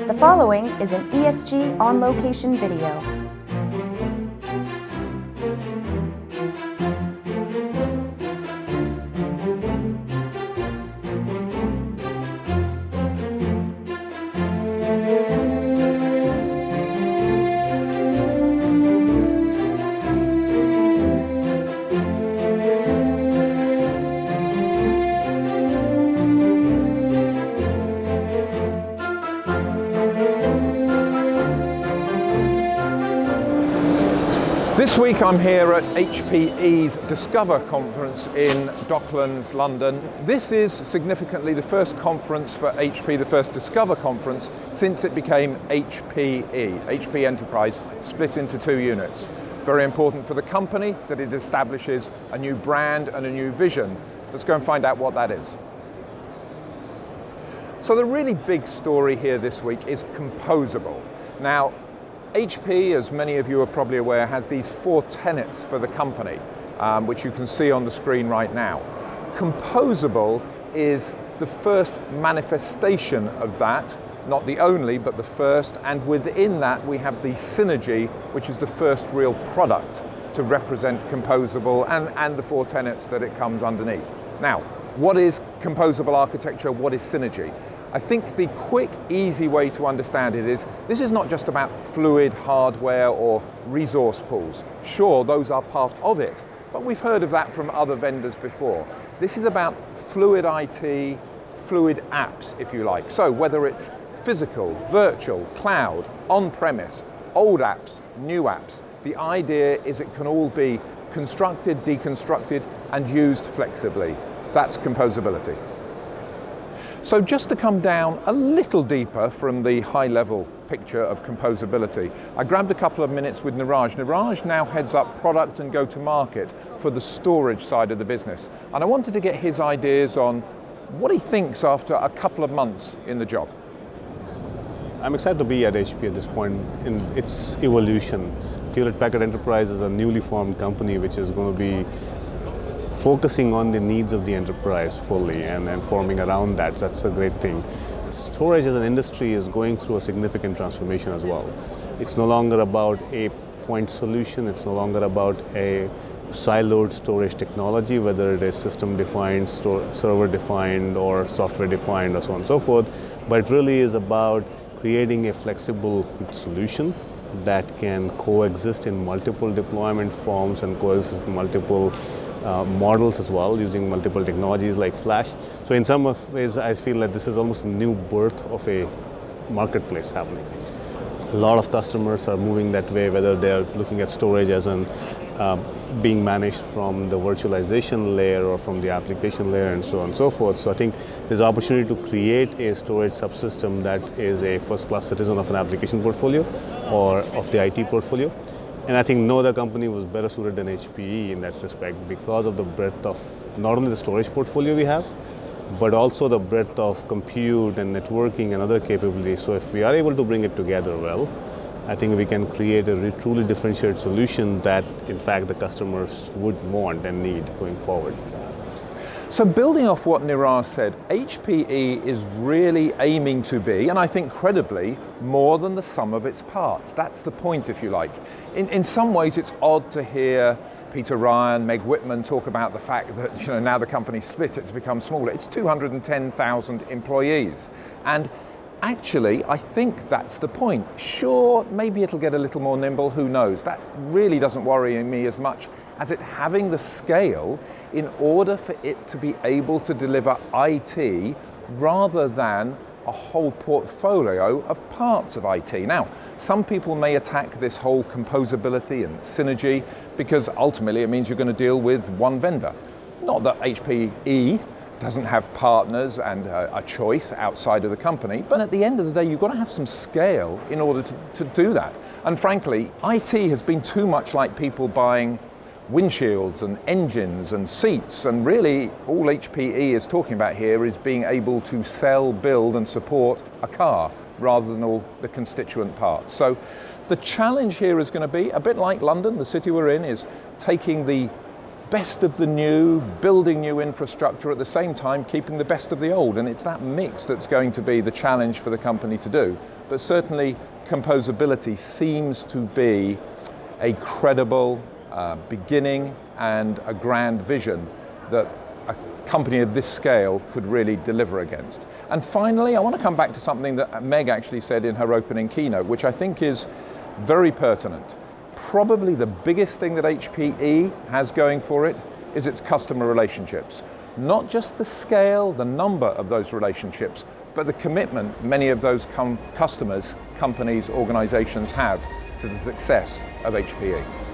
The following is an ESG On Location video. This week I'm here at HPE's Discover conference in Docklands, London. This is significantly the first conference for HP, the first Discover conference since it became HPE, HP Enterprise, split into two units. Very important for the company that it establishes a new brand and a new vision. Let's go and find out what that is. So the really big story here this week is composable. Now, HP, as many of you are probably aware, has these 4 tenets for the company, which you can see on the screen right now. Composable is the first manifestation of that, not the only, but the first, and within that we have the Synergy, which is the first real product to represent composable and the 4 tenets that it comes underneath. Now, what is composable architecture? What is Synergy? I think the quick, easy way to understand it is, this is not just about fluid hardware or resource pools. Sure, those are part of it, but we've heard of that from other vendors before. This is about fluid IT, fluid apps, if you like. So whether it's physical, virtual, cloud, on-premise, old apps, new apps, the idea is it can all be constructed, deconstructed, and used flexibly. That's composability. So just to come down a little deeper from the high-level picture of composability, I grabbed a couple of minutes with Neeraj. Neeraj now heads up product and go-to-market for the storage side of the business. And I wanted to get his ideas on what he thinks after a couple of months in the job. I'm excited to be at HP at this point in its evolution. Hewlett-Packard Enterprise is a newly formed company which is going to be focusing on the needs of the enterprise fully and forming around that. That's a great thing. Storage as an industry is going through a significant transformation as well. It's no longer about a point solution. It's no longer about a siloed storage technology, whether it is system-defined, server-defined, or software-defined, or so on and so forth. But it really is about creating a flexible solution that can coexist in multiple deployment forms and coexist in multiple models as well, using multiple technologies like flash. So in some ways I feel that this is almost a new birth of a marketplace happening. A lot of customers are moving that way, whether they're looking at storage as being managed from the virtualization layer or from the application layer and so on and so forth. So I think there's an opportunity to create a storage subsystem that is a first-class citizen of an application portfolio or of the IT portfolio. And I think no other company was better suited than HPE in that respect because of the breadth of not only the storage portfolio we have, but also the breadth of compute and networking and other capabilities. So if we are able to bring it together well, I think we can create a truly differentiated solution that in fact the customers would want and need going forward. So building off what Neeraj said, HPE is really aiming to be, and I think credibly, more than the sum of its parts. That's the point, if you like. In some ways, it's odd to hear Peter Ryan, Meg Whitman talk about the fact that now the company's split, it's become smaller. It's 210,000 employees. And actually, I think that's the point. Sure, maybe it'll get a little more nimble, who knows? That really doesn't worry me as much as it having the scale in order for it to be able to deliver IT rather than a whole portfolio of parts of IT. Now, some people may attack this whole composability and synergy because ultimately it means you're going to deal with one vendor. Not that HPE doesn't have partners and a choice outside of the company, but at the end of the day, you've got to have some scale in order to do that. And frankly, IT has been too much like people buying windshields and engines and seats, and really all HPE is talking about here is being able to sell, build and support a car rather than all the constituent parts. So the challenge here is going to be a bit like London, the city we're in, is taking the best of the new, building new infrastructure at the same time keeping the best of the old, and it's that mix that's going to be the challenge for the company to do. But certainly composability seems to be a credible beginning and a grand vision that a company of this scale could really deliver against. And finally, I want to come back to something that Meg actually said in her opening keynote, which I think is very pertinent. Probably the biggest thing that HPE has going for it is its customer relationships. Not just the scale, the number of those relationships, but the commitment many of those customers, companies, organizations have to the success of HPE.